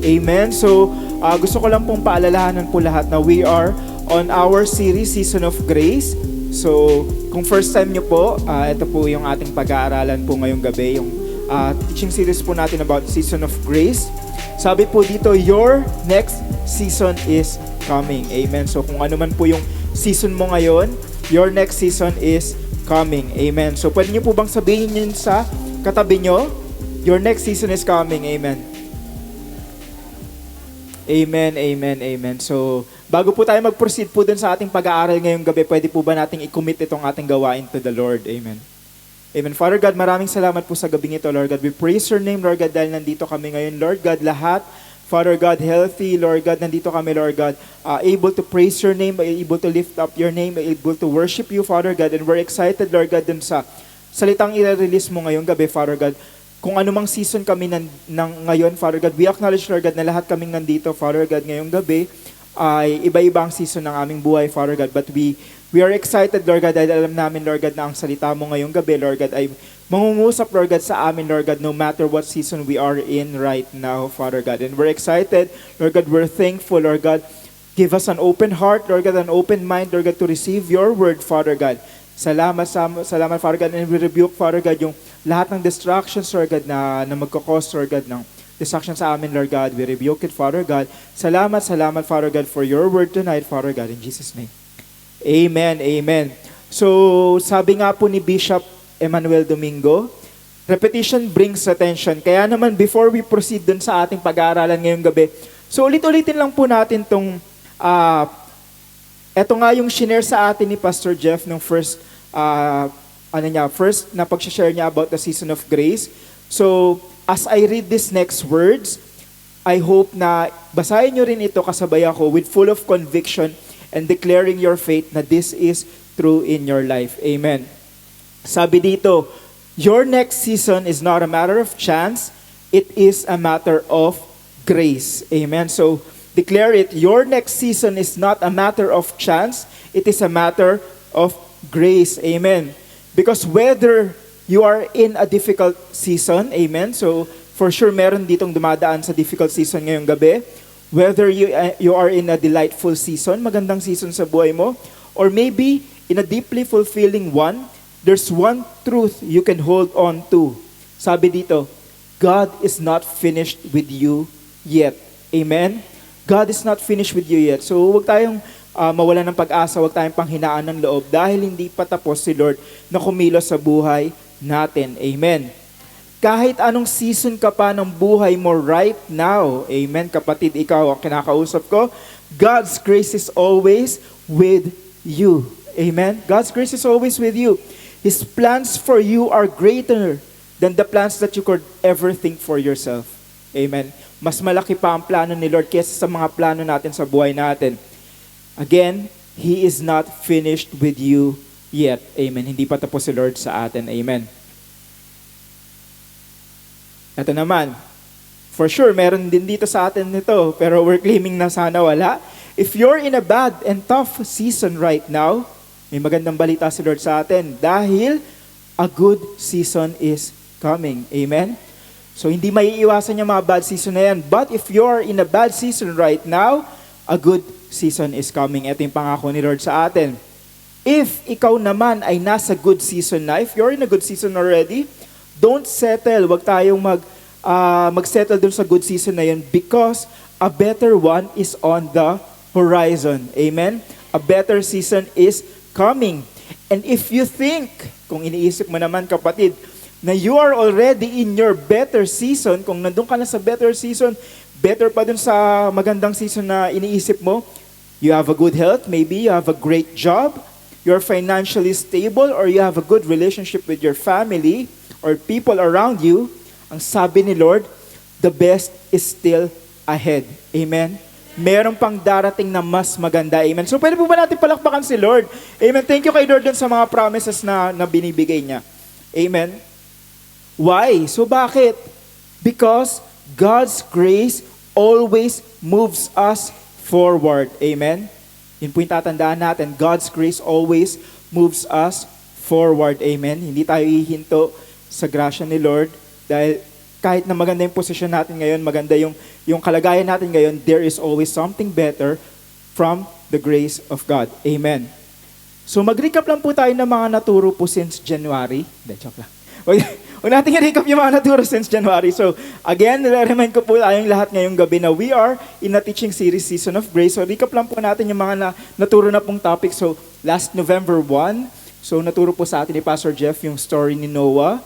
Amen. So, gusto ko lang pong paalalahanan po lahat na we are on our series, Season of Grace. So, kung first time nyo po, ito po yung ating pag-aaralan po ngayong gabi, yung teaching series po natin about Season of Grace. Sabi po dito, your next season is coming. Amen. So, kung ano man po yung season mo ngayon, your next season is coming. Amen. So, pwede nyo po bang sabihin yun sa katabi nyo? Your next season is coming. Amen. Amen, amen, amen. So, bago po tayo mag-proceed po dun sa ating pag-aaral ngayong gabi, pwede po ba nating i-commit itong ating gawain to the Lord? Amen. Amen. Father God, maraming salamat po sa gabing ito, Lord God. We praise your name, Lord God, dahil nandito kami ngayon, Lord God, lahat. Father God, healthy, Lord God, nandito kami, Lord God, able to praise your name, able to lift up your name, able to worship you, Father God. And we're excited, Lord God, dun sa salitang i-release mo ngayong gabi, Father God. Kung anumang season kami ng ngayon, Father God, we acknowledge, Lord God, na lahat kaming nandito, Father God, ngayong gabi, ay iba-iba ang season ng aming buhay, Father God. But we are excited, Lord God, dahil alam namin, Lord God, na ang salita mo ngayong gabi, Lord God, ay mangungusap, Lord God, sa amin, Lord God, no matter what season we are in right now, Father God. And we're excited, Lord God, we're thankful, Lord God. Give us an open heart, Lord God, an open mind, Lord God, to receive your word, Father God. Salamat, Father God, and we rebuke, Father God, yung lahat ng distractions, Lord God, na magkakos, Lord God, ng distraction sa amin, Lord God. We rebuke it, Father God. Salamat, Father God, for your word tonight, Father God, in Jesus' name. Amen, amen. So, sabi nga po ni Bishop Emmanuel Domingo, repetition brings attention. Kaya naman, before we proceed dun sa ating pag-aaralan ngayong gabi, so ulit-ulitin lang po natin tong, eto nga yung shinare sa atin ni Pastor Jeff nung first na pag-share niya about the season of grace. So, as I read these next words, I hope na basahin nyo rin ito kasabay ako with full of conviction and declaring your faith na this is true in your life. Amen. Sabi dito, your next season is not a matter of chance, it is a matter of grace. Amen. So, declare it, your next season is not a matter of chance, it is a matter of grace. Amen. Because whether you are in a difficult season, amen, so for sure meron ditong dumadaan sa difficult season ngayong gabi, whether you are in a delightful season, magandang season sa buhay mo, or maybe in a deeply fulfilling one, there's one truth you can hold on to. Sabi dito, God is not finished with you yet. Amen? God is not finished with you yet. So huwag tayong mawalan ng pag-asa, huwag tayong panghinaan ng loob dahil hindi pa tapos si Lord na kumilos sa buhay natin. Amen. Kahit anong season ka pa ng buhay mo right now, amen, kapatid, ikaw ang kinakausap ko, God's grace is always with you. Amen. God's grace is always with you. His plans for you are greater than the plans that you could ever think for yourself. Amen. Mas malaki pa ang plano ni Lord kaysa sa mga plano natin sa buhay natin. Again, He is not finished with you yet. Amen. Hindi pa tapos si Lord sa atin. Amen. Ito naman, for sure, meron din dito sa atin nito, pero we're claiming na sana wala. If you're in a bad and tough season right now, may magandang balita si Lord sa atin dahil a good season is coming. Amen. So, hindi maiiwasan yung mga bad season na yan. But if you're in a bad season right now, a good season is coming. Ito yung pangako ni Lord sa atin. If ikaw naman ay nasa good season na, if you're in a good season already, don't settle. Huwag tayong mag-settle dun sa good season na yun because a better one is on the horizon. Amen? A better season is coming. And if you think, kung iniisip mo naman kapatid, na you are already in your better season, kung nandun ka na sa better season, better pa dun sa magandang season na iniisip mo, you have a good health, maybe you have a great job, you're financially stable, or you have a good relationship with your family or people around you, ang sabi ni Lord, the best is still ahead. Amen? Meron pang darating na mas maganda. Amen? So pwede po ba natin palakpakan si Lord? Amen? Thank you kay Lord dun sa mga promises na binibigay niya. Amen? Why? So bakit? Because God's grace always moves us forward. Amen? Yun po yung tatandaan natin. God's grace always moves us forward. Amen? Hindi tayo hihinto sa grasya ni Lord dahil kahit na maganda yung posisyon natin ngayon, maganda yung kalagayan natin ngayon, there is always something better from the grace of God. Amen. So mag-recap lang po tayo ng mga naturo po since January. Hindi, joke lang. Huwag natin i-recap yung mga naturo since January. So again, nire-remind ko po tayong lahat ngayong gabi na we are in a teaching series, Season of Grace. So recap lang po natin yung mga naturo na pong topic. So last November 1, so naturo po sa atin ni Pastor Jeff yung story ni Noah.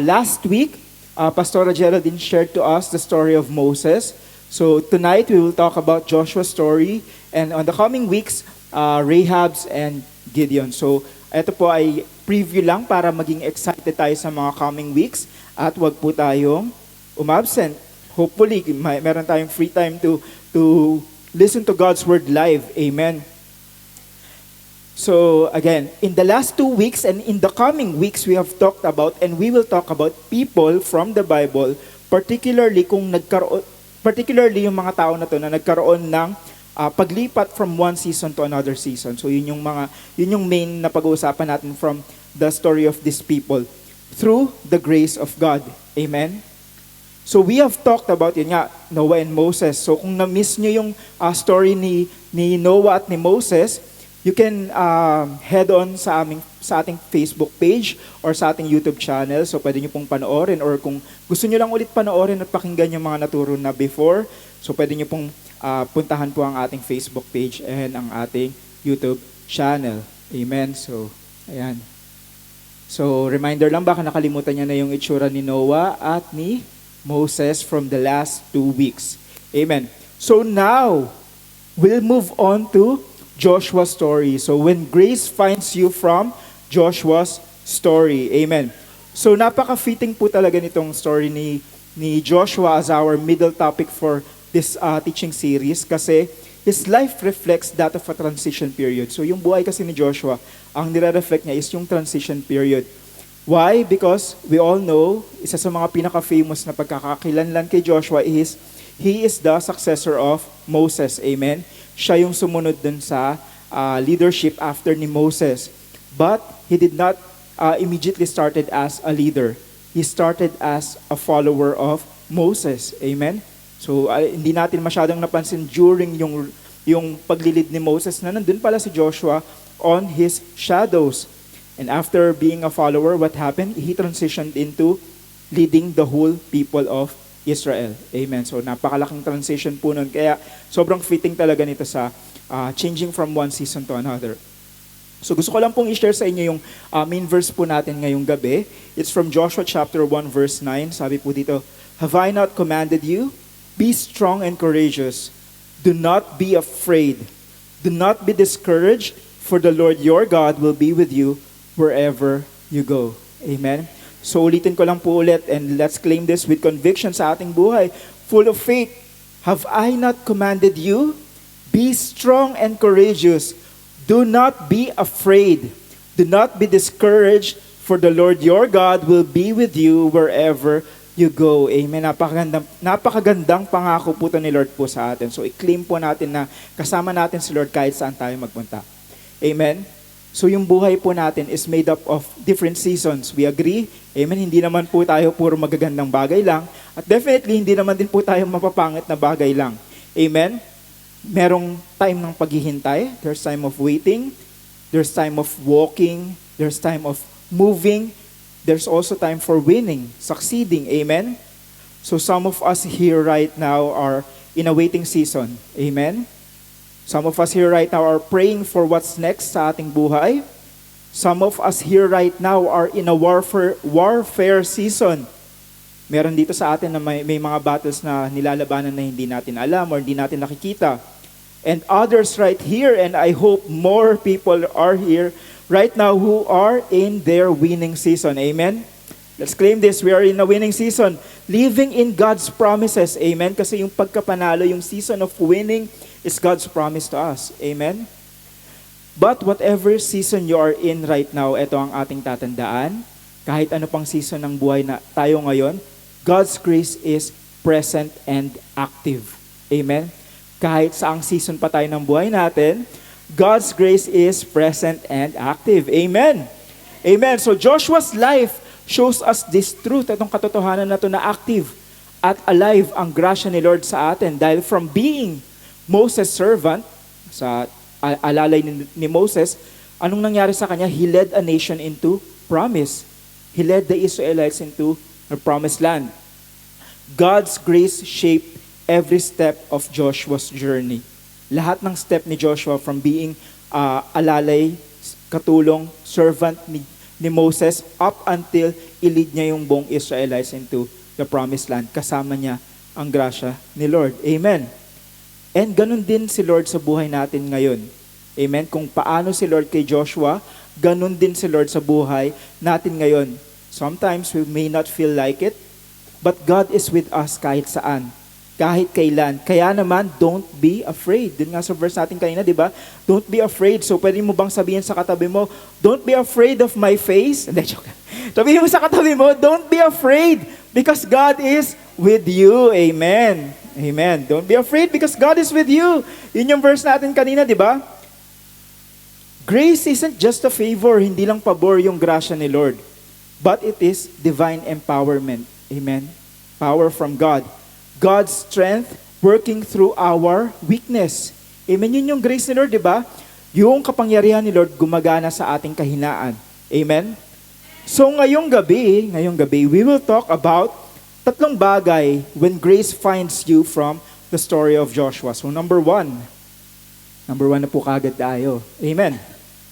Last week, Pastor Geraldine shared to us the story of Moses. So tonight, we will talk about Joshua's story. And on the coming weeks, Rahab's and Gideon. So ito po ay preview lang para maging excited tayo sa mga coming weeks. At wag po tayong umabsent. Hopefully, meron tayong free time to listen to God's Word live. Amen. So again, in the last 2 weeks and in the coming weeks, we have talked about and we will talk about people from the Bible, particularly yung mga tao na to na nagkaroon ng paglipat from one season to another season. So yun yung main na pag-uusapan natin from the story of these people through the grace of God. Amen. So we have talked about yun nga, Noah and Moses. So kung na-miss nyo yung story ni Noah at ni Moses, you can head on sa ating Facebook page or sa ating YouTube channel. So pwede nyo pong panoorin, or kung gusto nyo lang ulit panoorin at pakinggan yung mga naturo na before, so pwede nyo pong puntahan po ang ating Facebook page and ang ating YouTube channel. Amen. So, ayan. So, reminder lang, baka nakalimutan niya na yung itsura ni Noah at ni Moses from the last 2 weeks. Amen. So now, we'll move on to Joshua's story. So when grace finds you from Joshua's story. Amen. So napaka-fitting po talaga nitong story ni Joshua as our middle topic for this teaching series, kasi his life reflects that of a transition period. So yung buhay kasi ni Joshua, ang nire-reflect niya is yung transition period. Why? Because we all know, isa sa mga pinaka-famous na pagkakakilanlan kay Joshua is, he is the successor of Moses. Amen? Siya yung sumunod dun sa leadership after ni Moses. But he did not immediately started as a leader. He started as a follower of Moses. Amen? So hindi natin masyadong napansin during yung paglilid ni Moses na nandun pala si Joshua on his shadows. And after being a follower, what happened? He transitioned into leading the whole people of Israel. Amen. So napakalaking transition po nun. Kaya sobrang fitting talaga nito sa changing from one season to another. So gusto ko lang pong i-share sa inyo yung main verse po natin ngayong gabi. It's from Joshua chapter 1 verse 9. Sabi po dito, "Have I not commanded you? Be strong and courageous. Do not be afraid. Do not be discouraged, for the Lord your God will be with you wherever you go." Amen. So ulitin ko lang po ulit, and let's claim this with conviction sa ating buhay. Full of faith. Have I not commanded you? Be strong and courageous. Do not be afraid. Do not be discouraged, for the Lord your God will be with you wherever you go. Amen. Napakagandang pangako po ito ni Lord po sa atin. So i-claim po natin na kasama natin si Lord kahit saan tayo magpunta. Amen. So yung buhay po natin is made up of different seasons. We agree? Amen. Hindi naman po tayo puro magagandang bagay lang. At definitely, hindi naman din po tayo mapapangit na bagay lang. Amen. Merong time ng paghihintay. There's time of waiting. There's time of walking. There's time of moving. There's also time for winning, succeeding. Amen. So some of us here right now are in a waiting season. Amen. Some of us here right now are praying for what's next sa ating buhay. Some of us here right now are in a warfare season. Meron dito sa atin na may mga battles na nilalabanan na hindi natin alam or hindi natin nakikita. And others right here, and I hope more people are here right now who are in their winning season. Amen? Let's claim this. We are in a winning season. Living in God's promises. Amen? Kasi yung pagkapanalo, yung season of winning is God's promise to us. Amen? But whatever season you are in right now, ito ang ating tatandaan. Kahit ano pang season ng buhay na tayo ngayon, God's grace is present and active. Amen? Kahit saang season pa tayo ng buhay natin, God's grace is present and active. Amen? Amen. So Joshua's life shows us this truth, itong katotohanan na to na active at alive ang grasya ni Lord sa atin. Dahil from being Moses' servant, sa alalay ni Moses, anong nangyari sa kanya? He led a nation into promise. He led the Israelites into a promised land. God's grace shaped every step of Joshua's journey. Lahat ng step ni Joshua from being alalay, katulong, servant ni Moses up until i-lead niya yung buong Israelites into the promised land. Kasama niya ang grasya ni Lord. Amen. And ganun din si Lord sa buhay natin ngayon. Amen. Kung paano si Lord kay Joshua, ganun din si Lord sa buhay natin ngayon. Sometimes we may not feel like it, but God is with us kahit saan, kahit kailan. Kaya naman, don't be afraid. Dun nga sa verse natin kanina, di ba? Don't be afraid. So pwede mo bang sabihin sa katabi mo, don't be afraid of my face? Hindi, joke. Sabihin mo sa katabi mo, don't be afraid because God is with you. Amen. Amen. Don't be afraid because God is with you. Yun yung verse natin kanina, di ba? Grace isn't just a favor, hindi lang pabor yung grasya ni Lord, but it is divine empowerment. Amen. Power from God. God's strength working through our weakness. Amen. Yun yung grace ni Lord, di ba? Yung kapangyarihan ni Lord gumagana sa ating kahinaan. Amen. So ngayong gabi, we will talk about 3 bagay when grace finds you from the story of Joshua. So number one na po kagad tayo. Amen.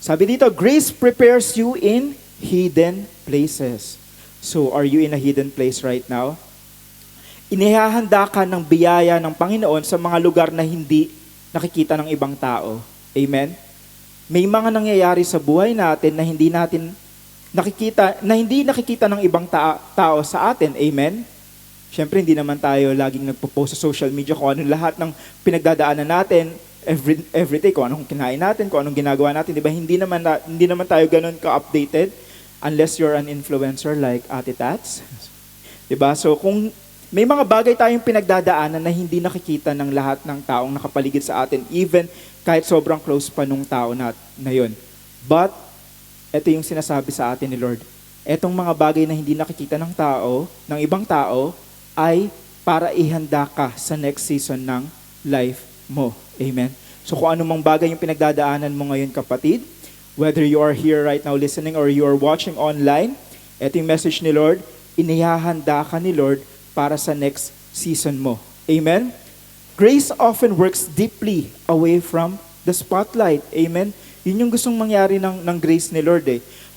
Sabi dito, grace prepares you in hidden places. So are you in a hidden place right now? Inihahanda ka ng biyaya ng Panginoon sa mga lugar na hindi nakikita ng ibang tao. Amen. May mga nangyayari sa buhay natin na hindi nakikita ng ibang tao sa atin. Amen. Siyempre, hindi naman tayo laging nagpo-post sa social media kung ano lahat ng pinagdadaanan natin every day, kung anong kinain natin, kung anong ginagawa natin. Diba? Hindi naman tayo ganun ka-updated unless you're an influencer like Ate Tats. Diba? So, kung may mga bagay tayong pinagdadaanan na hindi nakikita ng lahat ng taong nakapaligid sa atin, even kahit sobrang close pa nung tao na yun. But, ito yung sinasabi sa atin ni Lord. Etong mga bagay na hindi nakikita ng ibang tao, ay para ihanda ka sa next season ng life mo. Amen. So kung anumang bagay yung pinagdadaanan mo ngayon, kapatid, whether you are here right now listening or you are watching online, ito yung message ni Lord, inihahanda ka ni Lord para sa next season mo. Amen. Grace often works deeply away from the spotlight. Amen. Yun yung gustong mangyari ng grace ni Lord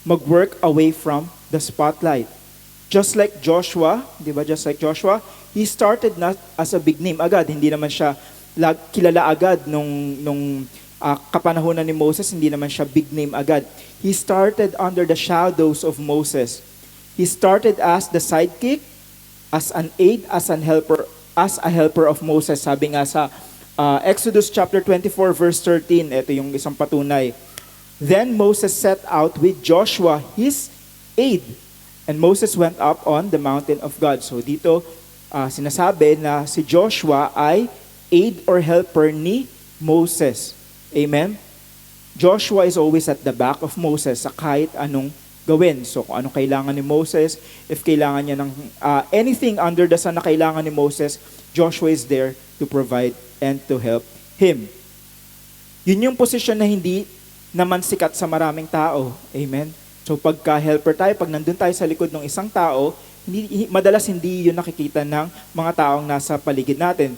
mag-work away from the spotlight. Just like Joshua, di ba? Just like Joshua, he started not as a big name agad. Hindi naman siya kilala agad nung kapanahonan ni Moses. Hindi naman siya big name agad. He started under the shadows of Moses. He started as the sidekick, as an aid, as a helper of Moses. Sabi nga sa Exodus chapter 24 verse 13, ito yung isang patunay. Then Moses set out with Joshua, his aid. And Moses went up on the mountain of God. So dito, sinasabi na si Joshua ay aid or helper ni Moses. Amen? Joshua is always at the back of Moses sa kahit anong gawin. So kung anong kailangan ni Moses, if kailangan niya ng anything under the sun na kailangan ni Moses, Joshua is there to provide and to help him. Yun yung posisyon na hindi naman sikat sa maraming tao. Amen? So pagka-helper tayo, pag nandun tayo sa likod ng isang tao, madalas hindi yun nakikita ng mga taong nasa paligid natin.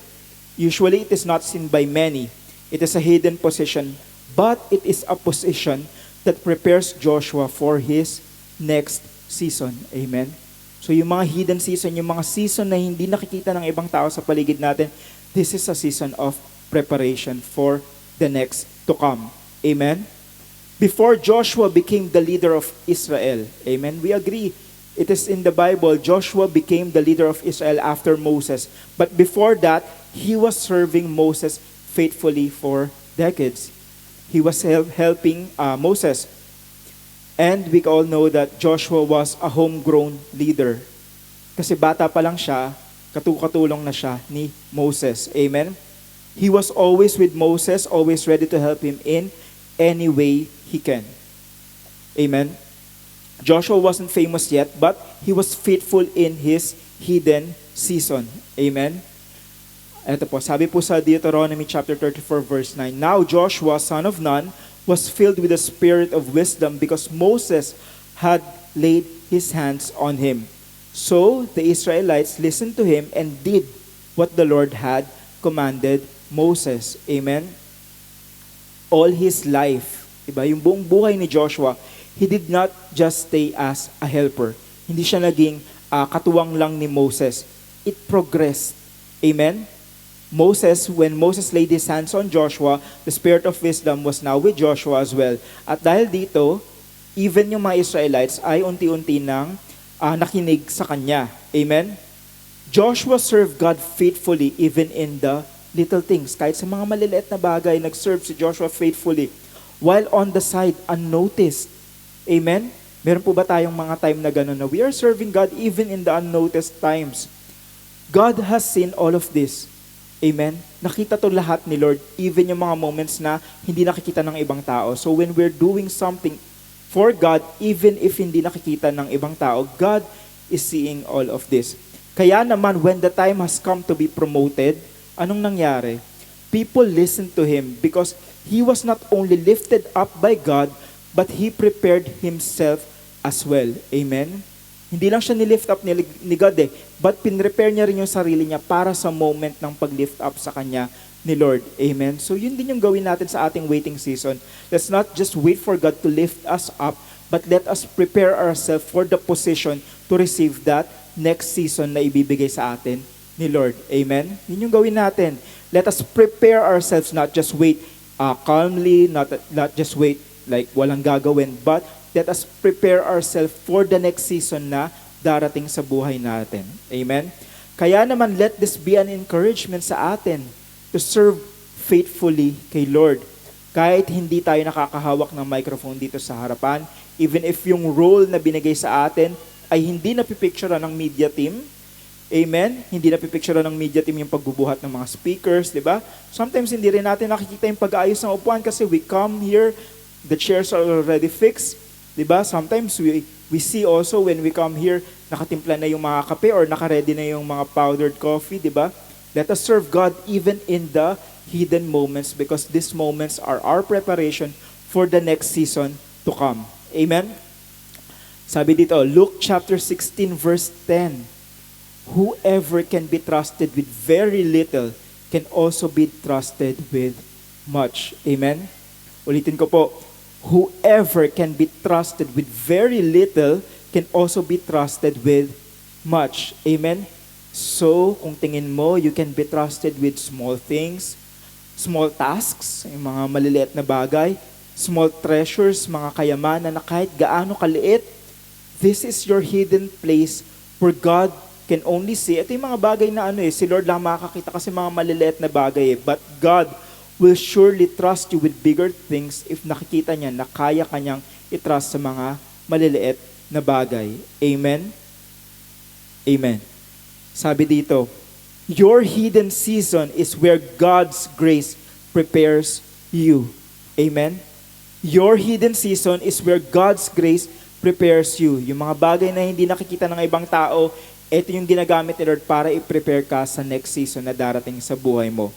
Usually, it is not seen by many. It is a hidden position, but it is a position that prepares Joshua for his next season. Amen? So yung mga hidden season, yung mga season na hindi nakikita ng ibang tao sa paligid natin, this is a season of preparation for the next to come. Amen? Before Joshua became the leader of Israel, amen, we agree, it is in the Bible, Joshua became the leader of Israel after Moses. But before that, he was serving Moses faithfully for decades. He was helping Moses. And we all know that Joshua was a homegrown leader. Kasi bata pa lang siya, katulong na siya ni Moses. Amen? He was always with Moses, always ready to help him in any way he can. Amen? Joshua wasn't famous yet, but he was faithful in his hidden season. Amen? Ito po, sabi po sa Deuteronomy chapter 34 verse 9, Now Joshua, son of Nun, was filled with the spirit of wisdom because Moses had laid his hands on him. So the Israelites listened to him and did what the Lord had commanded Moses. Amen? All his life, diba? Yung buong buhay ni Joshua, he did not just stay as a helper. Hindi siya naging katuwang lang ni Moses. It progressed. Amen? When Moses laid his hands on Joshua, the spirit of wisdom was now with Joshua as well. At dahil dito, even yung mga Israelites ay unti-unti nang nakinig sa kanya. Amen? Joshua served God faithfully even in the little things. Kahit sa mga maliliit na bagay, nag-serve si Joshua faithfully. While on the side, unnoticed. Amen? Meron po ba tayong mga time na gano'n na we are serving God even in the unnoticed times? God has seen all of this. Amen? Nakita to lahat ni Lord, even yung mga moments na hindi nakikita ng ibang tao. So when we're doing something for God, even if hindi nakikita ng ibang tao, God is seeing all of this. Kaya naman, when the time has come to be promoted, anong nangyari? People listened to him because he was not only lifted up by God, but he prepared himself as well. Amen? Hindi lang siya nilift up ni God but pinrepare niya rin yung sarili niya para sa moment ng pag-lift up sa kanya ni Lord. Amen? So yun din yung gawin natin sa ating waiting season. Let's not just wait for God to lift us up, but let us prepare ourselves for the position to receive that next season na ibibigay sa atin ni Lord. Amen? Yun yung gawin natin. Let us prepare ourselves, not just wait calmly, not just wait like walang gagawin, but let us prepare ourselves for the next season na darating sa buhay natin. Amen? Kaya naman, let this be an encouragement sa atin to serve faithfully kay Lord. Kahit hindi tayo nakakahawak ng microphone dito sa harapan, even if yung role na binigay sa atin ay hindi napipicturean ng media team, amen? Hindi napipicturean ng media team yung pagbubuhat ng mga speakers, di ba? Sometimes hindi rin natin nakikita yung pag-aayos ng upuan kasi we come here, the chairs are already fixed. Diba? Sometimes we see also when we come here, nakatimpla na yung mga kape or naka-ready na yung mga powdered coffee, diba? Let us serve God even in the hidden moments because these moments are our preparation for the next season to come. Amen? Sabi dito, Luke chapter 16 verse 10, Whoever can be trusted with very little can also be trusted with much. Amen? Ulitin ko po, whoever can be trusted with very little can also be trusted with much. Amen? So, kung tingin mo, you can be trusted with small things, small tasks, yung mga maliliit na bagay, small treasures, mga kayamanan na kahit gaano kaliit, this is your hidden place where God can only see. Ito yung mga bagay na si Lord lang makakakita kasi mga maliliit na bagay. But God will surely trust you with bigger things if nakikita niya na kaya kanyang itrust sa mga maliliit na bagay. Amen? Amen. Sabi dito, your hidden season is where God's grace prepares you. Amen? Your hidden season is where God's grace prepares you. Yung mga bagay na hindi nakikita ng ibang tao, ito yung ginagamit ni Lord para i-prepare ka sa next season na darating sa buhay mo.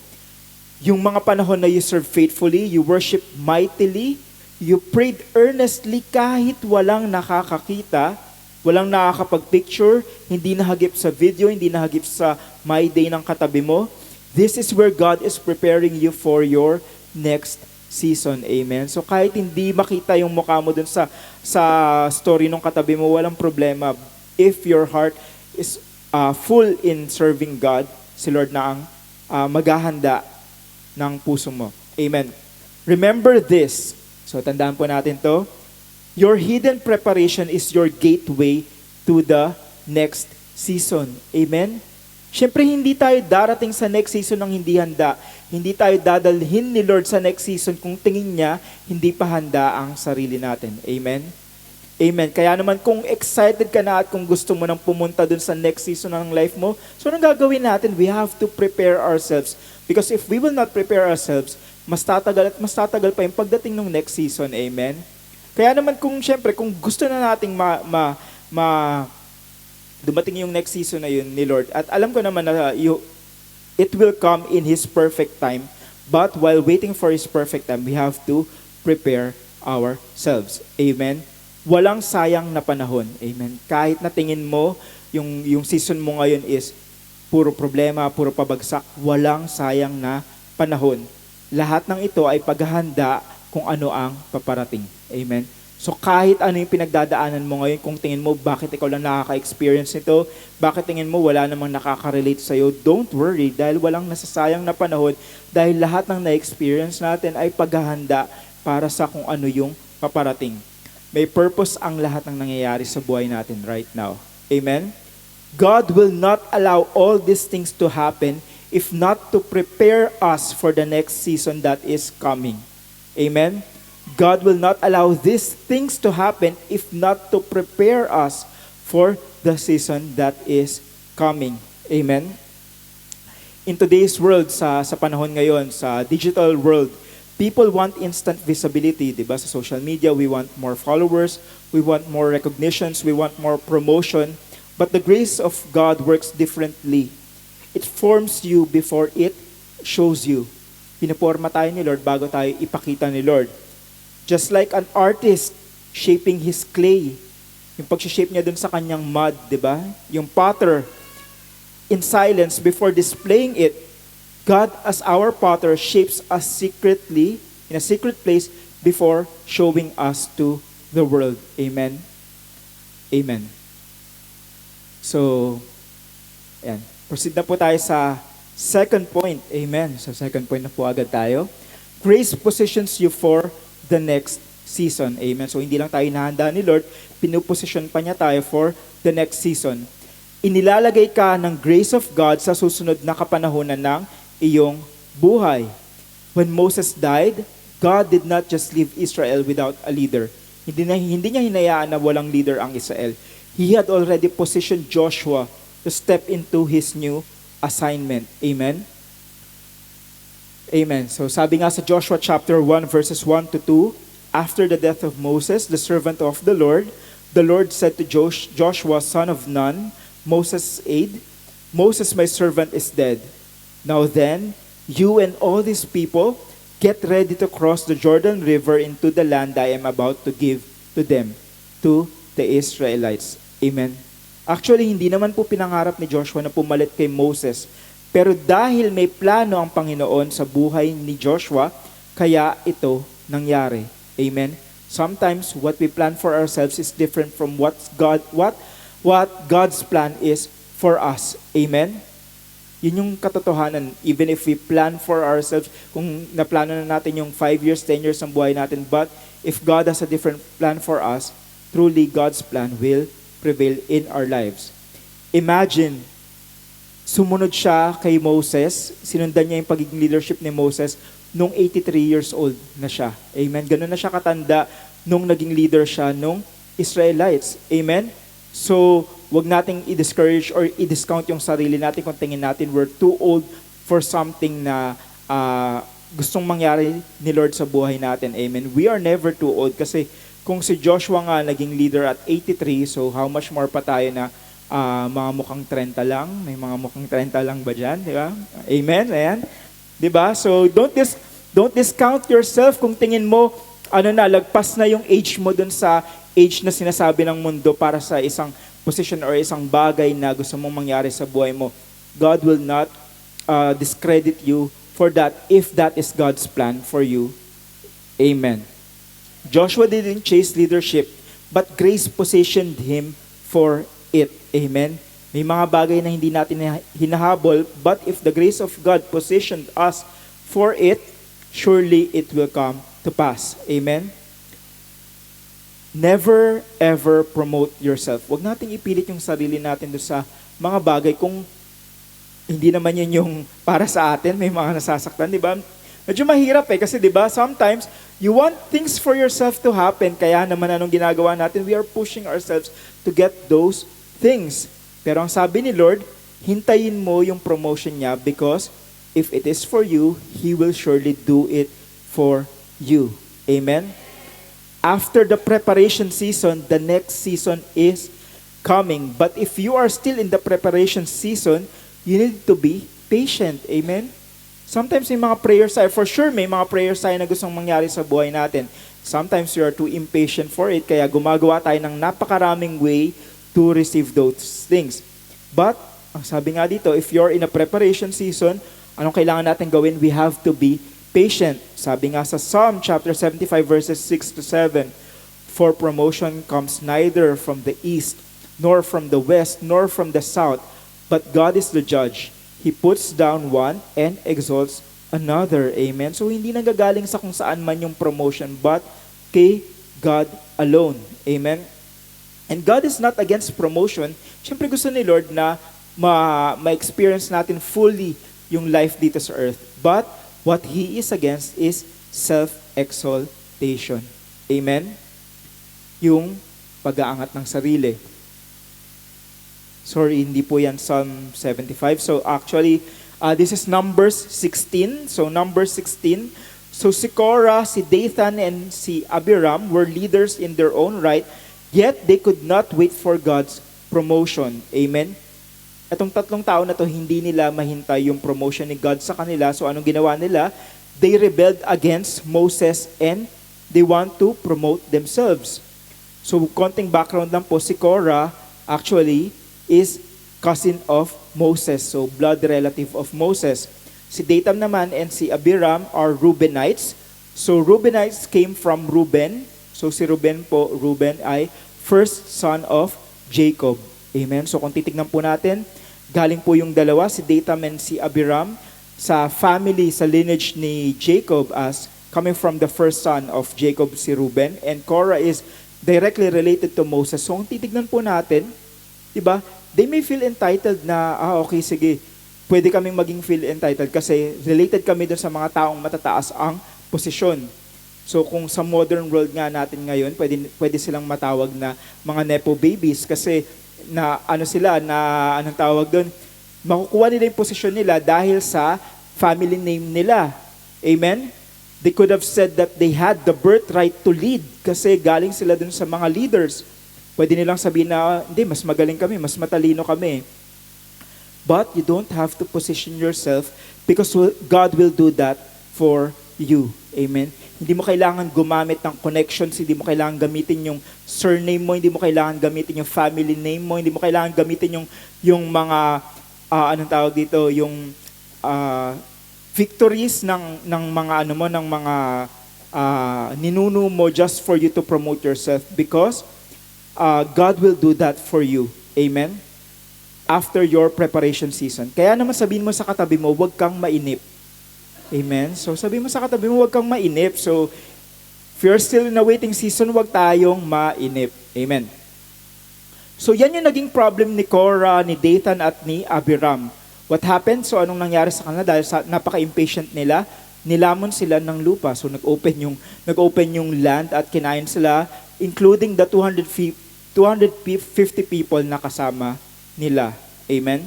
Yung mga panahon na you serve faithfully, you worship mightily, you prayed earnestly kahit walang nakakakita, walang nakakapag-picture, hindi nahagip sa video, hindi nahagip sa My Day ng katabi mo. This is where God is preparing you for your next season. Amen? So kahit hindi makita yung mukha mo dun sa story ng katabi mo, walang problema. If your heart is full in serving God, si Lord na ang maghahanda ng puso mo. Amen. Remember this. So, tandaan po natin to. Your hidden preparation is your gateway to the next season. Amen? Siyempre, hindi tayo darating sa next season ng hindi handa. Hindi tayo dadalhin ni Lord sa next season kung tingin niya, hindi pa handa ang sarili natin. Amen? Amen. Kaya naman kung excited ka na at kung gusto mo nang pumunta dun sa next season ng life mo, so anong gagawin natin? We have to prepare ourselves. Because if we will not prepare ourselves, mas tatagal pa yung pagdating ng next season. Amen? Kaya naman syempre, kung gusto na nating dumating yung next season na yun ni Lord, at alam ko naman na it will come in His perfect time, but while waiting for His perfect time, we have to prepare ourselves. Amen? Walang sayang na panahon. Amen? Kahit na tingin mo, yung season mo ngayon is puro problema, puro pabagsak, walang sayang na panahon. Lahat ng ito ay paghahanda kung ano ang paparating. Amen? So kahit ano yung pinagdadaanan mo ngayon, kung tingin mo bakit ikaw lang nakaka-experience nito, bakit tingin mo wala namang nakaka-relate sa'yo, don't worry dahil walang nasasayang na panahon dahil lahat ng na-experience natin ay paghahanda para sa kung ano yung paparating. May purpose ang lahat ng nangyayari sa buhay natin right now. Amen? God will not allow all these things to happen if not to prepare us for the next season that is coming. Amen? God will not allow these things to happen if not to prepare us for the season that is coming. Amen? In today's world, sa panahon ngayon, sa digital world, people want instant visibility, di ba? Sa social media, we want more followers, we want more recognitions, we want more promotion. But the grace of God works differently. It forms you before it shows you. Pinaporma tayo ni Lord bago tayo ipakita ni Lord. Just like an artist shaping his clay. Yung pag-shape niya dun sa kanyang mud, di ba? Yung potter, in silence before displaying it, God as our potter shapes us secretly, in a secret place, before showing us to the world. Amen? Amen. So, ayan. Proceed na po tayo sa second point. Amen. So, second point na po agad tayo. Grace positions you for the next season. Amen. So, hindi lang tayo nahanda ni Lord, pinuposition pa niya tayo for the next season. Inilalagay ka ng grace of God sa susunod na kapanahonan ng iyong buhay. When Moses died, God did not just leave Israel without a leader. Hindi niya hinayaan na walang leader ang Israel. He had already positioned Joshua to step into his new assignment. Amen? Amen. So sabi nga sa Joshua chapter 1 verses 1 to 2, after the death of Moses, the servant of the Lord said to Joshua, son of Nun, Moses' aide, Moses my servant is dead. Now then, you and all these people, get ready to cross the Jordan River into the land I am about to give to them, to the Israelites. Amen. Actually, hindi naman po pinangarap ni Joshua na pumalit kay Moses. Pero dahil may plano ang Panginoon sa buhay ni Joshua, kaya ito nangyari. Amen. Sometimes what we plan for ourselves is different from what God's plan is for us. Amen. Yun yung katotohanan. Even if we plan for ourselves, kung naplano na natin yung 5 years, 10 years ng buhay natin, but if God has a different plan for us, truly God's plan will prevail in our lives. Imagine, sumunod siya kay Moses, sinundan niya yung pagiging leadership ni Moses nung 83 years old na siya. Amen. Ganun na siya katanda nung naging leader siya nung Israelites. Amen. So, wag nating i-discourage or i-discount yung sarili natin kung tingin natin we're too old for something na gustong mangyari ni Lord sa buhay natin. Amen. We are never too old kasi kung si Joshua nga naging leader at 83, so how much more pa tayo na mga mukhang 30 lang. May mga mukhang 30 lang ba dyan? Di ba? Amen? Ayan. Di ba? So, don't discount yourself kung tingin mo, lagpas na yung age mo dun sa age na sinasabi ng mundo para sa isang position or isang bagay na gusto mong mangyari sa buhay mo. God will not discredit you for that if that is God's plan for you. Amen. Joshua didn't chase leadership, but grace positioned him for it. Amen. May mga bagay na hindi natin hinahabol, but if the grace of God positioned us for it, surely it will come to pass. Amen. Never ever promote yourself. Huwag nating ipilit yung sarili natin doon sa mga bagay kung hindi naman yun yung para sa atin. May mga nasasaktan, di ba? Medyo mahirap kasi di ba, sometimes you want things for yourself to happen, kaya naman anong ginagawa natin? We are pushing ourselves to get those things. Pero ang sabi ni Lord, hintayin mo yung promotion niya because if it is for you, He will surely do it for you. Amen? After the preparation season, the next season is coming. But if you are still in the preparation season, you need to be patient. Amen? Sometimes may mga prayers tayo, for sure may mga prayers tayo na gustong mangyari sa buhay natin. Sometimes you are too impatient for it, kaya gumagawa tayo ng napakaraming way to receive those things. But, ang sabi nga dito, if you're in a preparation season, anong kailangan natin gawin? We have to be patient. Sabi nga sa Psalm chapter 75 verses 6 to 7, for promotion comes neither from the east, nor from the west, nor from the south, but God is the judge. He puts down one and exalts another. Amen? So hindi nanggagaling sa kung saan man yung promotion, but kay God alone. Amen? And God is not against promotion. Siyempre gusto ni Lord na ma-experience natin fully yung life dito sa earth. But what He is against is self-exaltation. Amen? Yung pag-aangat ng sarili. Sorry, hindi po yan Psalm 75. So actually, this is Numbers 16. So Numbers 16. So si Korah, si Dathan, and si Abiram were leaders in their own right, yet they could not wait for God's promotion. Amen? Itong tatlong tao na to, hindi nila mahintay yung promotion ni God sa kanila. So anong ginawa nila? They rebelled against Moses and they want to promote themselves. So konting background lang po, si Korah actually is cousin of Moses. So blood relative of Moses. Si Dathan naman and si Abiram are Reubenites. So Reubenites came from Reuben. So si Reuben ay first son of Jacob. Amen? So kung titignan po natin, galing po yung dalawa, si Dathan and si Abiram, sa family, sa lineage ni Jacob as coming from the first son of Jacob, si Reuben. And Korah is directly related to Moses. So kung titignan po natin, diba, they may feel entitled na, okay, sige, pwede kaming maging feel entitled kasi related kami dun sa mga taong matataas ang posisyon. So kung sa modern world nga natin ngayon, pwede silang matawag na mga nepo babies kasi na ano sila, na anong tawag doon, makukuha nila yung posisyon nila dahil sa family name nila. Amen? They could have said that they had the birthright to lead kasi galing sila dun sa mga leaders. Pwede nilang sabihin na, hindi, mas magaling kami, mas matalino kami. But you don't have to position yourself because God will do that for you. Amen? Hindi mo kailangan gumamit ng connections, hindi mo kailangan gamitin yung surname mo, hindi mo kailangan gamitin yung family name mo, hindi mo kailangan gamitin yung mga, anong tawag dito, yung victories ng mga ano mo, ng mga ninuno mo just for you to promote yourself because God will do that for you. Amen? After your preparation season. Kaya naman sabihin mo sa katabi mo, huwag kang mainip. Amen? So sabihin mo sa katabi mo, huwag kang mainip. So if you're still in a waiting season, huwag tayong mainip. Amen? So yan yung naging problem ni Korah, ni Dathan at ni Abiram. What happened? So anong nangyari sa kanila? Dahil sa napaka-impatient nila, nilamon sila ng lupa. So nag-open yung land at kinain sila, including the 250 people na kasama nila. Amen?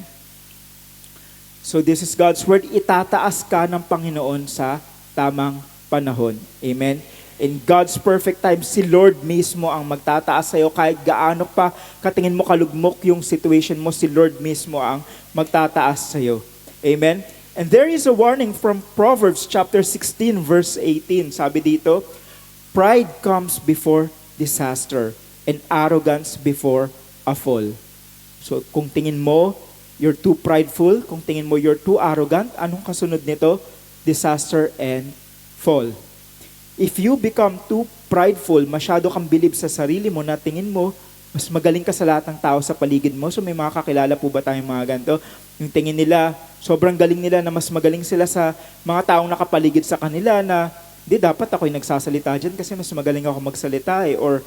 So this is God's word. Itataas ka ng Panginoon sa tamang panahon. Amen? In God's perfect time, si Lord mismo ang magtataas sa'yo. Kahit gaano pa katingin mo kalugmok yung situation mo, si Lord mismo ang magtataas sa'yo. Amen? And there is a warning from Proverbs chapter 16 verse 18. Sabi dito, pride comes before disaster and arrogance before a fall. So kung tingin mo, you're too prideful, kung tingin mo you're too arrogant, anong kasunod nito? Disaster and fall. If you become too prideful, masyado kang bilib sa sarili mo na tingin mo, mas magaling ka sa lahat ng tao sa paligid mo. So may mga kakilala po ba tayong mga ganito? Yung tingin nila, sobrang galing nila na mas magaling sila sa mga taong nakapaligid sa kanila na di dapat ako yung nagsasalita dyan kasi mas magaling ako magsalita eh. Or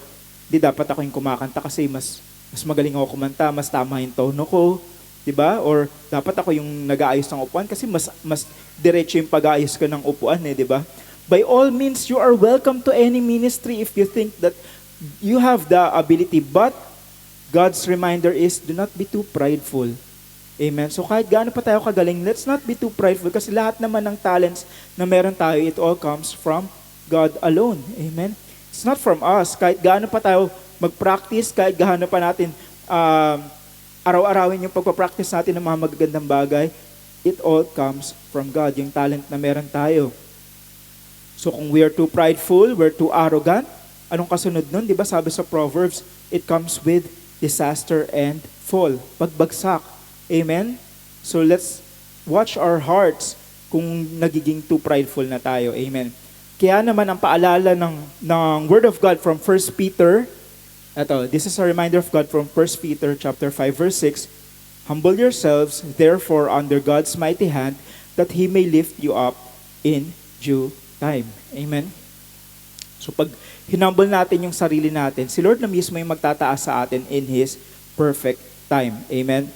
di dapat ako yung kumakanta kasi mas magaling ako kumanta, mas tama yung tono ko. Diba? Or dapat ako yung nag-aayos ng upuan kasi mas diretso yung pag-aayos ko ng upuan eh, diba? By all means, you are welcome to any ministry if you think that you have the ability. But God's reminder is, do not be too prideful. Amen? So kahit gaano pa tayo kagaling, let's not be too prideful kasi lahat naman ng talents na meron tayo, it all comes from God alone. Amen? It's not from us. Kahit gaano pa tayo mag-practice, kahit gaano pa natin araw-arawin yung pagpapractice natin ng mga magagandang bagay, it all comes from God, yung talent na meron tayo. So kung we are too prideful, we're too arrogant, anong kasunod nun? Di ba sabi sa Proverbs, it comes with disaster and fall, pagbagsak. Amen? So let's watch our hearts kung nagiging too prideful na tayo. Amen. Kaya naman ang paalala ng Word of God from 1 Peter, this is a reminder of God from 1 Peter chapter 5 verse 6, humble yourselves therefore under God's mighty hand that He may lift you up in due time. Amen. So pag hinumble natin yung sarili natin, si Lord na mismo yung magtataas sa atin in His perfect time. Amen.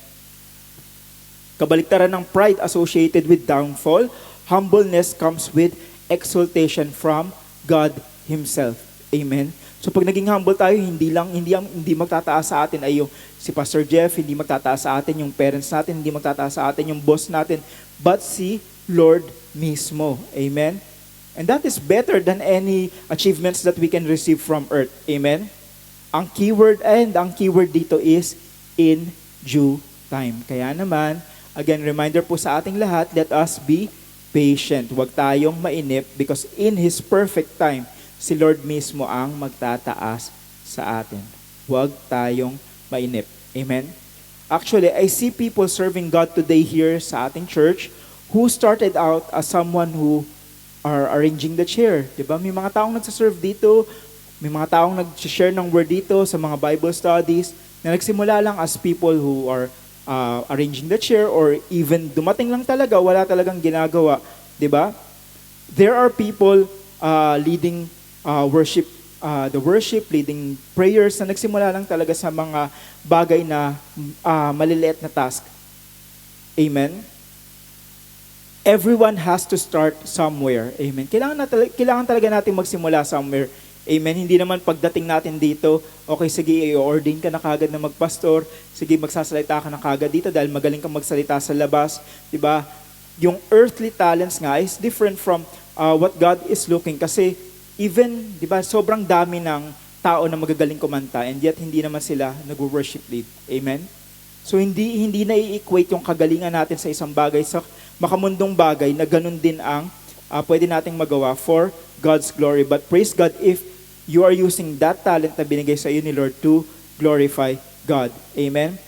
Kabaliktaran ng pride associated with downfall, humbleness comes with exaltation from God Himself. Amen. So pag naging humble tayo, hindi magtataas sa atin ay yung si Pastor Jeff, hindi magtataas sa atin yung parents natin, hindi magtataas sa atin yung boss natin, but si Lord mismo. Amen. And that is better than any achievements that we can receive from earth. Amen. Ang keyword dito is in due time. Kaya naman, again, reminder po sa ating lahat, let us be patient. Huwag tayong mainip because in His perfect time, si Lord mismo ang magtataas sa atin. Huwag tayong mainip. Amen? Actually, I see people serving God today here sa ating church who started out as someone who are arranging the chair. Diba? May mga taong nagsaserve dito, may mga taong nag-share ng word dito sa mga Bible studies na nagsimula lang as people who are arranging the chair or even dumating lang talaga, wala talagang ginagawa. Diba? There are people leading the worship, leading prayers na nagsimula lang talaga sa mga bagay na maliliit na task. Amen? Everyone has to start somewhere. Amen? Kailangan talaga natin magsimula somewhere. Amen? Hindi naman pagdating natin dito, okay, sige, i-ordain ka na kagad na magpastor, sige, magsasalita ka na kagad dito dahil magaling kang magsalita sa labas. Diba? Yung earthly talents nga is different from what God is looking kasi even, di ba, sobrang dami ng tao na magagaling kumanta and yet hindi naman sila nag-worship lead. Amen? So hindi na i-equate yung kagalingan natin sa isang bagay sa makamundong bagay na ganun din ang pwede nating magawa for God's glory. But praise God if you are using that talent na binigay sa iyo ni Lord to glorify God. Amen?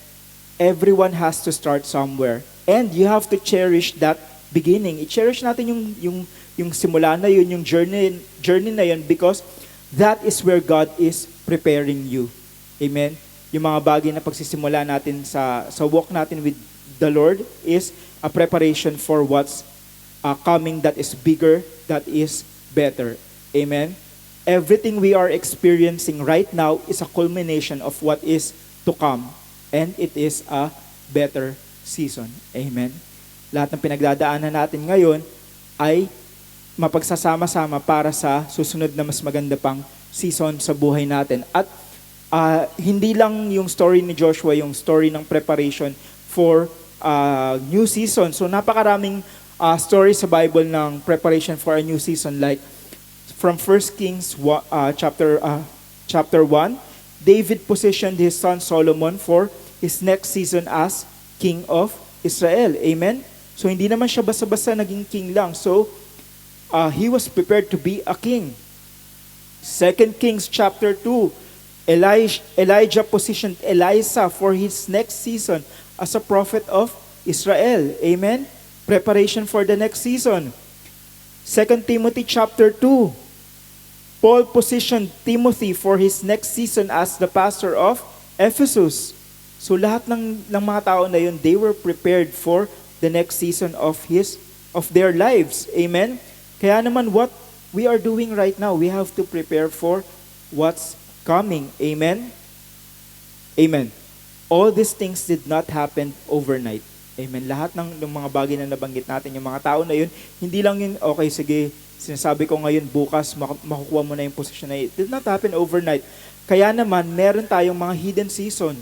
Everyone has to start somewhere. And you have to cherish that beginning. I-cherish natin yung simula na yun, yung journey na yun because that is where God is preparing you. Amen? Yung mga bagay na pagsisimula natin sa walk natin with the Lord is a preparation for what's coming that is bigger, that is better. Amen? Everything we are experiencing right now is a culmination of what is to come. And it is a better season. Amen? Lahat ng pinagdadaanan natin ngayon ay mapagsasama-sama para sa susunod na mas maganda pang season sa buhay natin. At hindi lang yung story ni Joshua, yung story ng preparation for new season. So napakaraming stories sa Bible ng preparation for a new season. Like from 1 Kings chapter 1, David positioned his son Solomon for his next season as king of Israel. Amen? So hindi naman siya basta-basta naging king lang. So he was prepared to be a king. 2 Kings chapter 2, Elijah positioned Elisha for his next season as a prophet of Israel. Amen? Preparation for the next season. 2 Timothy chapter 2, Paul positioned Timothy for his next season as the pastor of Ephesus. So lahat ng mga tao na yun, they were prepared for the next season of their lives. Amen? Kaya naman what we are doing right now, we have to prepare for what's coming. Amen? Amen. All these things did not happen overnight. Amen. Lahat ng mga bagay na nabanggit natin, yung mga tao na yun, hindi lang yun, okay, sige, sinasabi ko ngayon, bukas, makukuha mo na yung position na yun. It did not happen overnight. Kaya naman, meron tayong mga hidden season.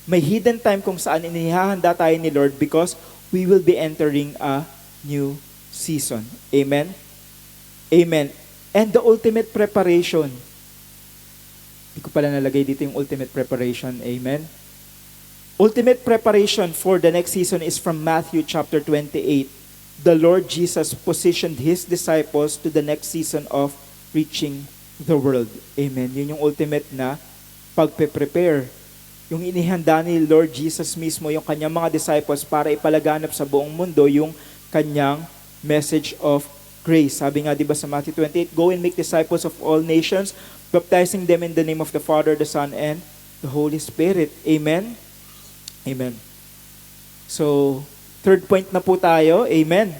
May hidden time kung saan inihahanda tayo ni Lord because we will be entering a new season. Amen? Amen. And the ultimate preparation Hindi ko pala nalagay dito yung ultimate preparation. Amen. Ultimate preparation for the next season is from Matthew chapter 28. The Lord Jesus positioned His disciples to the next season of reaching the world. Amen. Yun yung ultimate na pagpe-prepare. Yung inihanda ni Lord Jesus mismo, yung kanyang mga disciples para ipalaganap sa buong mundo yung kanyang message of grace. Sabi nga, di ba sa Matthew 28, go and make disciples of all nations, baptizing them in the name of the Father, the Son, and the Holy Spirit. Amen? Amen. So, third point na po tayo. Amen.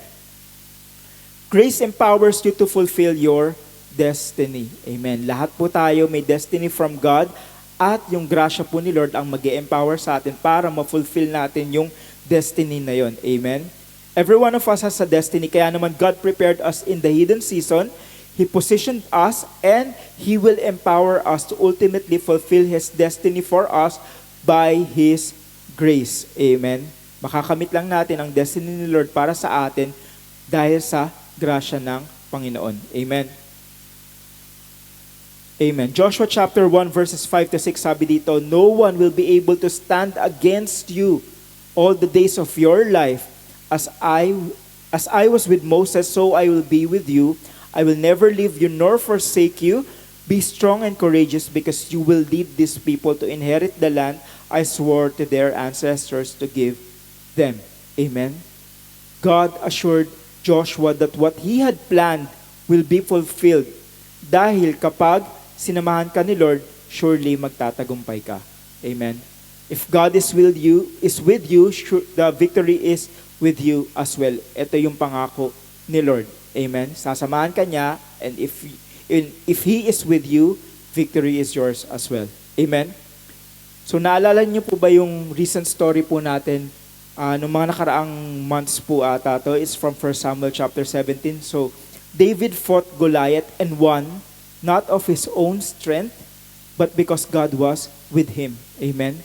Grace empowers you to fulfill your destiny. Amen. Lahat po tayo may destiny from God at yung grasya po ni Lord ang mag-empower sa atin para ma-fulfill natin yung destiny na yon. Amen. Every one of us has a destiny. Kaya naman God prepared us in the hidden season. He positioned us and He will empower us to ultimately fulfill His destiny for us by His grace. Amen. Makakamit lang natin ang destiny ni Lord para sa atin dahil sa grasya ng Panginoon. Amen. Amen. Joshua chapter 1 verses 5 to 6 sabi dito, no one will be able to stand against you all the days of your life. As I was with Moses, so I will be with you. I will never leave you nor forsake you. Be strong and courageous because you will lead these people to inherit the land I swore to their ancestors to give them. Amen. God assured Joshua that what he had planned will be fulfilled. Dahil kapag sinamahan ka ni Lord, surely magtatagumpay ka. Amen. If God is with you, sure, the victory is with you as well. Ito yung pangako ni Lord. Amen. Sasamahan ka niya, and if He is with you, victory is yours as well. Amen. So naalala niyo po ba yung recent story po natin nung mga nakaraang months po ata to is from 1 Samuel chapter 17. So David fought Goliath and won not of his own strength but because God was with him. Amen.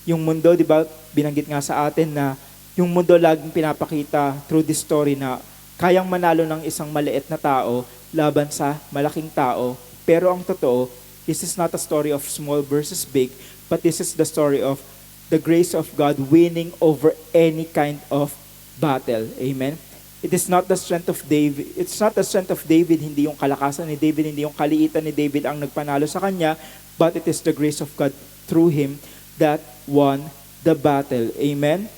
Yung mundo, di ba, binanggit nga sa atin na yung mundo laging pinapakita through this story na kayang manalo ng isang maliit na tao laban sa malaking tao. Pero ang totoo, this is not a story of small versus big, but this is the story of the grace of God winning over any kind of battle. Amen? It is not the strength of David. It's not the strength of David, hindi yung kalakasan ni David, hindi yung kaliitan ni David ang nagpanalo sa kanya, but it is the grace of God through him that won the battle. Amen?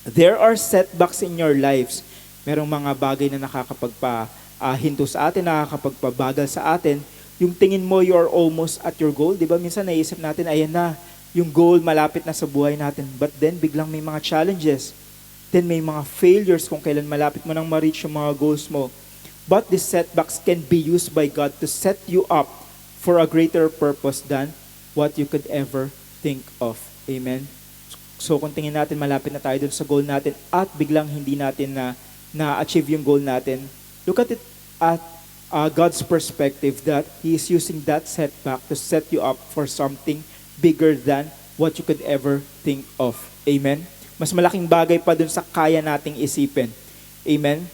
There are setbacks in your lives. Merong mga bagay na nakakapagpahinto sa atin, nakakapagpabagal sa atin. Yung tingin mo, you're almost at your goal. Di ba? Minsan naisip natin, ayan na, yung goal malapit na sa buhay natin. But then, biglang may mga challenges. Then may mga failures kung kailan malapit mo nang ma-reach yung mga goals mo. But these setbacks can be used by God to set you up for a greater purpose than what you could ever think of. Amen? So kung tingin natin malapit na tayo dun sa goal natin at biglang hindi natin na-achieve yung goal natin, look at it at God's perspective that He is using that setback to set you up for something bigger than what you could ever think of. Amen? Mas malaking bagay pa dun sa kaya nating isipin. Amen?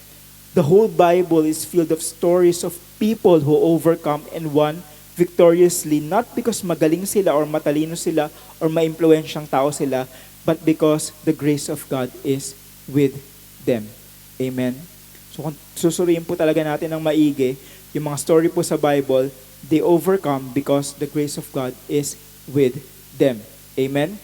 The whole Bible is filled of stories of people who overcome and won victoriously, not because magaling sila or matalino sila or maimpluwensyang tao sila, but because the grace of God is with them. Amen? So kung susuriin po talaga natin ng maigi, yung mga story po sa Bible, they overcome because the grace of God is with them. Amen?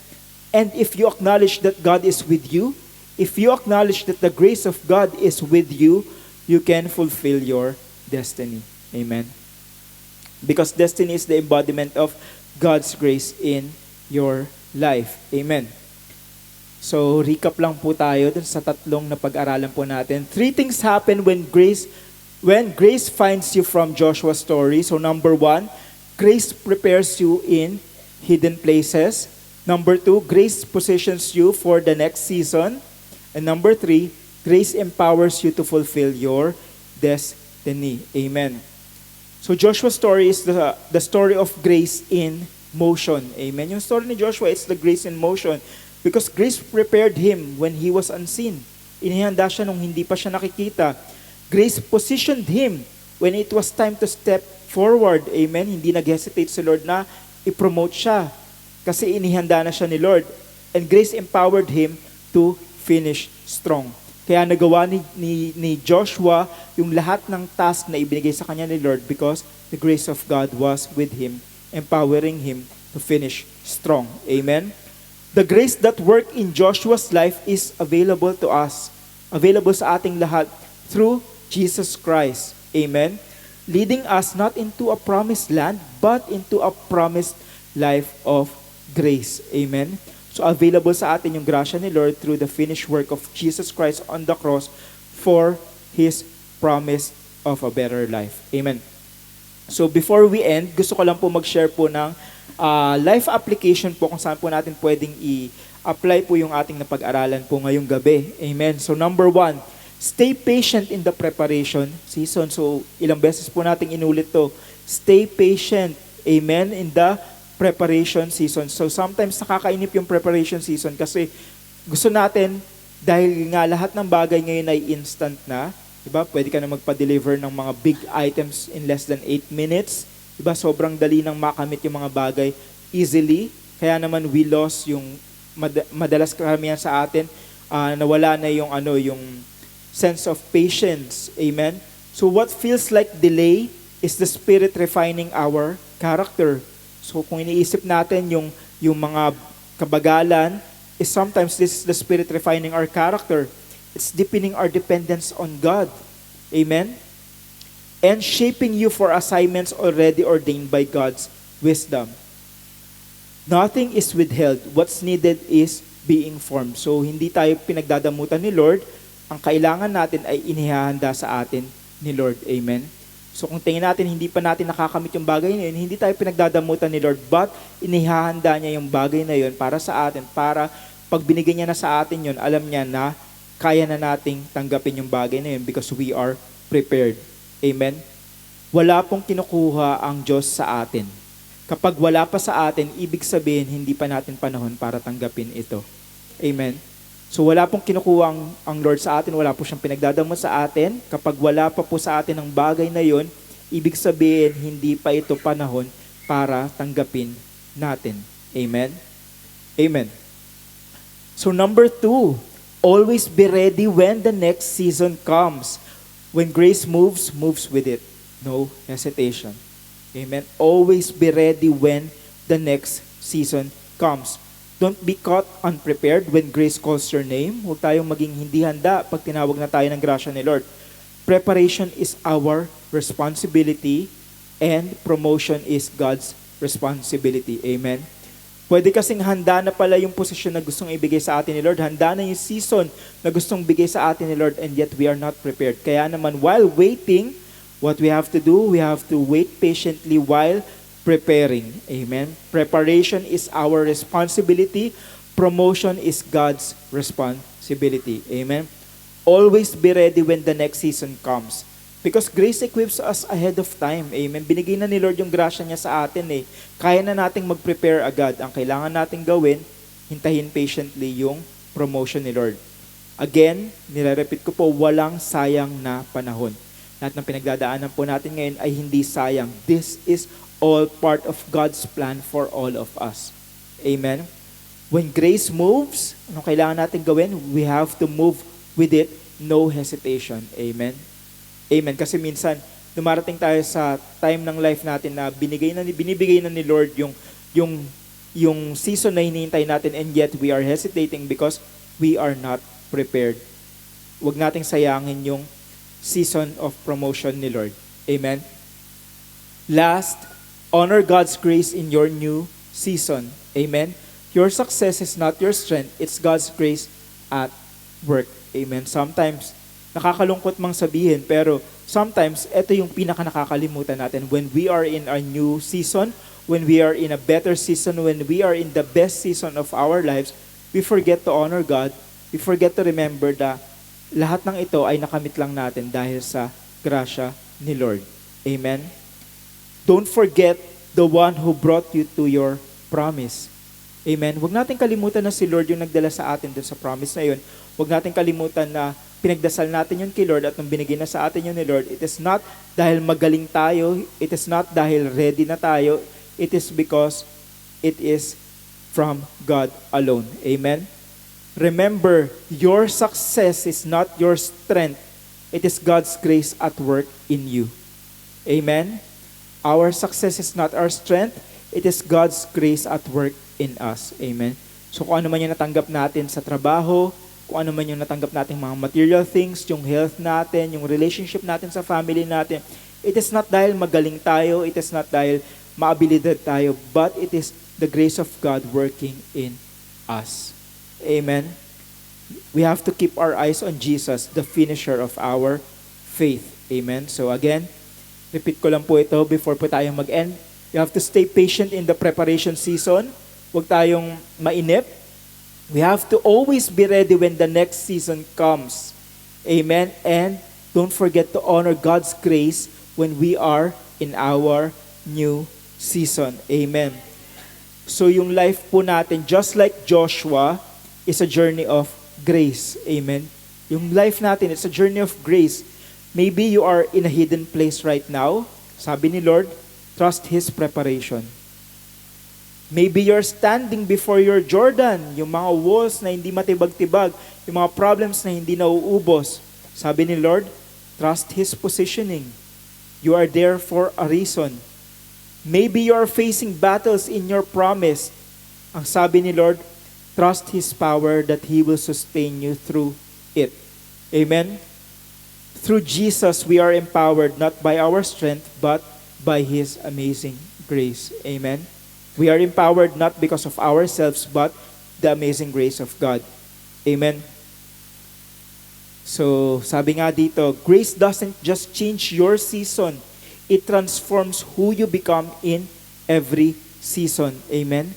And if you acknowledge that God is with you, if you acknowledge that the grace of God is with you, you can fulfill your destiny. Amen? Because destiny is the embodiment of God's grace in your life. Amen? So, recap lang po tayo dun sa tatlong na pag-aralan po natin. 3 things happen when grace finds you from Joshua's story. So, number 1, grace prepares you in hidden places. Number 2, grace positions you for the next season. And number 3, grace empowers you to fulfill your destiny. Amen. So, Joshua's story is the story of grace in motion. Amen. Yung story ni Joshua, it's the grace in motion. Because grace prepared him when he was unseen. Inihanda siya nung hindi pa siya nakikita. Grace positioned him When it was time to step forward, amen, hindi nag-hesitate si Lord na i-promote siya. Kasi inihanda na siya ni Lord. And grace empowered him to finish strong. Kaya nagawa ni Joshua yung lahat ng task na ibinigay sa kanya ni Lord because the grace of God was with him, empowering him to finish strong. Amen? The grace that worked in Joshua's life is available to us. Available sa ating lahat through Jesus Christ. Amen? Leading us not into a promised land, but into a promised life of grace. Amen? So available sa atin yung grasya ni Lord through the finished work of Jesus Christ on the cross for His promise of a better life. Amen. So before we end, gusto ko lang po mag-share po ng life application po kung saan po natin pwedeng i-apply po yung ating napag-aralan po ngayong gabi. Amen. So number 1, stay patient in the preparation season. So ilang beses po nating inulit to. Stay patient. Amen. In the preparation season. So sometimes nakakainip yung preparation season kasi gusto natin, dahil nga lahat ng bagay ngayon ay instant na, diba? Pwede ka na magpa-deliver ng mga big items in less than 8 minutes. Diba? Sobrang dali nang makamit yung mga bagay easily. Kaya naman we lost yung madalas karamihan sa atin, nawala na yung yung sense of patience. Amen? So what feels like delay is the Spirit refining our character. So kung iniisip natin yung mga kabagalan, is sometimes this is the Spirit refining our character. It's deepening our dependence on God. Amen? And shaping you for assignments already ordained by God's wisdom. Nothing is withheld. What's needed is being formed. So hindi tayo pinagdadamutan ni Lord. Ang kailangan natin ay inihahanda sa atin ni Lord. Amen? So kung tingin natin, hindi pa natin nakakamit yung bagay na yun, hindi tayo pinagdadamutan ni Lord, but inihahanda niya yung bagay na yun para sa atin, para pag binigay niya na sa atin yun, alam niya na kaya na nating tanggapin yung bagay na yun because we are prepared. Amen? Wala pong kinukuha ang Diyos sa atin. Kapag wala pa sa atin, ibig sabihin, hindi pa natin panahon para tanggapin ito. Amen? So wala pong kinukuha ang Lord sa atin, wala po siyang pinagdadamot sa atin. Kapag wala pa po sa atin ang bagay na yon, ibig sabihin hindi pa ito panahon para tanggapin natin. Amen? Amen. So number 2, always be ready when the next season comes. When grace moves with it. No hesitation. Amen? Always be ready when the next season comes. Don't be caught unprepared when grace calls your name. Huwag tayong maging hindi handa pag tinawag na tayo ng grasya ni Lord. Preparation is our responsibility and promotion is God's responsibility. Amen? Pwede kasing handa na pala yung posisyon na gustong ibigay sa atin ni Lord. Handa na yung season na gustong bigay sa atin ni Lord and yet we are not prepared. Kaya naman while waiting, what we have to do, we have to wait patiently while preparing. Amen. Preparation is our responsibility. Promotion is God's responsibility. Amen. Always be ready when the next season comes. Because grace equips us ahead of time. Amen. Binigay na ni Lord yung grasya niya sa atin eh. Kaya na nating mag-prepare agad. Ang kailangan nating gawin, hintayin patiently yung promotion ni Lord. Again, nire-repeat ko po, walang sayang na panahon. Lahat ng pinagdadaanan po natin ngayon ay hindi sayang. This is all part of God's plan for all of us. Amen? When grace moves, anong kailangan natin gawin? We have to move with it, no hesitation. Amen? Amen. Kasi minsan, dumarating tayo sa time ng life natin na binibigay na ni Lord yung season na hinihintay natin and yet we are hesitating because we are not prepared. Huwag nating sayangin yung season of promotion ni Lord. Amen? Last, honor God's grace in your new season. Amen? Your success is not your strength. It's God's grace at work. Amen? Sometimes, nakakalungkot mang sabihin, pero sometimes, ito yung pinaka-nakakalimutan natin. When we are in a new season, when we are in a better season, when we are in the best season of our lives, we forget to honor God. We forget to remember that lahat ng ito ay nakamit lang natin dahil sa grasya ni Lord. Amen? Don't forget the one who brought you to your promise. Amen? Huwag natin kalimutan na si Lord yung nagdala sa atin dun sa promise na yun. Huwag natin kalimutan na pinagdasal natin yun kay Lord at nung binigay na sa atin yun ni Lord, it is not dahil magaling tayo, it is not dahil ready na tayo, it is because it is from God alone. Amen? Remember, your success is not your strength. It is God's grace at work in you. Amen? Our success is not our strength. It is God's grace at work in us. Amen? So kung ano man yung natanggap natin sa trabaho, kung ano man yung natanggap natin mga material things, yung health natin, yung relationship natin sa family natin, it is not dahil magaling tayo, it is not dahil maabilidad tayo, but it is the grace of God working in us. Amen? We have to keep our eyes on Jesus, the finisher of our faith. Amen? So again, repeat ko lang po ito before po tayong mag-end. You have to stay patient in the preparation season. Huwag tayong mainip. We have to always be ready when the next season comes. Amen? And don't forget to honor God's grace when we are in our new season. Amen. So yung life po natin, just like Joshua, is a journey of grace. Amen? Yung life natin, it's a journey of grace. Maybe you are in a hidden place right now. Sabi ni Lord, trust His preparation. Maybe you're standing before your Jordan, yung mga walls na hindi matibag-tibag, yung mga problems na hindi nauubos. Sabi ni Lord, trust His positioning. You are there for a reason. Maybe you are facing battles in your promise. Ang sabi ni Lord, trust His power that He will sustain you through it. Amen? Through Jesus, we are empowered not by our strength, but by His amazing grace. Amen? We are empowered not because of ourselves, but the amazing grace of God. Amen? So, sabi nga dito, grace doesn't just change your season. It transforms who you become in every season. Amen?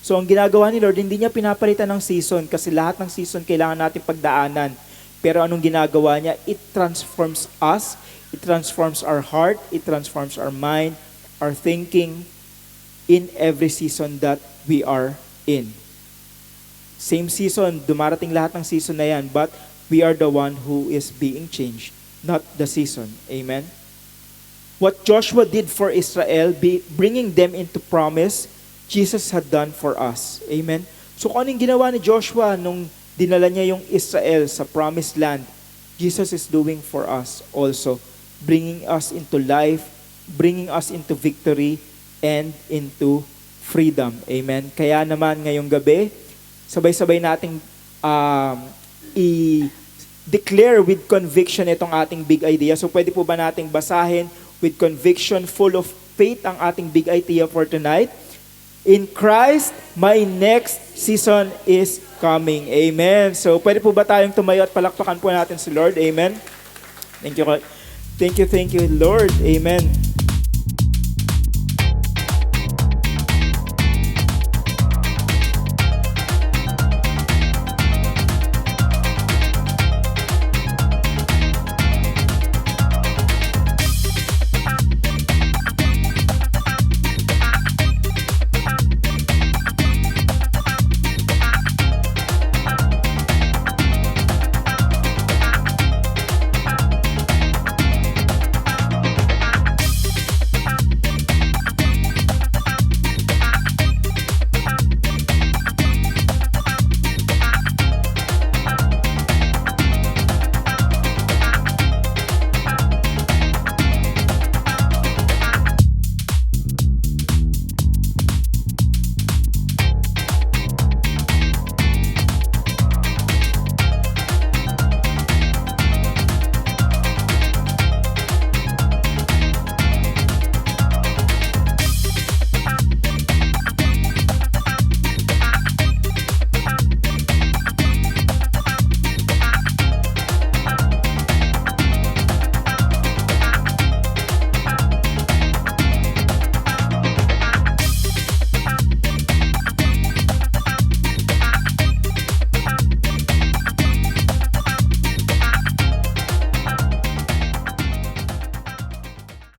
So, ang ginagawa ni Lord, hindi niya pinapalitan ng season kasi lahat ng season kailangan natin pagdaanan. Pero anong ginagawa niya? It transforms us. It transforms our heart. It transforms our mind, our thinking in every season that we are in. Same season, dumarating lahat ng season na yan, but we are the one who is being changed, not the season. Amen? What Joshua did for Israel, bringing them into promise, Jesus had done for us. Amen? So kung anong ginawa ni Joshua nung dinala niya yung Israel sa promised land, Jesus is doing for us also, bringing us into life, bringing us into victory, and into freedom. Amen? Kaya naman ngayong gabi, sabay-sabay nating i-declare with conviction itong ating big idea. So pwede po ba nating basahin with conviction, full of faith ang ating big idea for tonight? In Christ, my next season is coming. Amen. So pwede po ba tayong tumayo at palakpakan po natin si Lord? Amen. Thank you, Lord. Amen.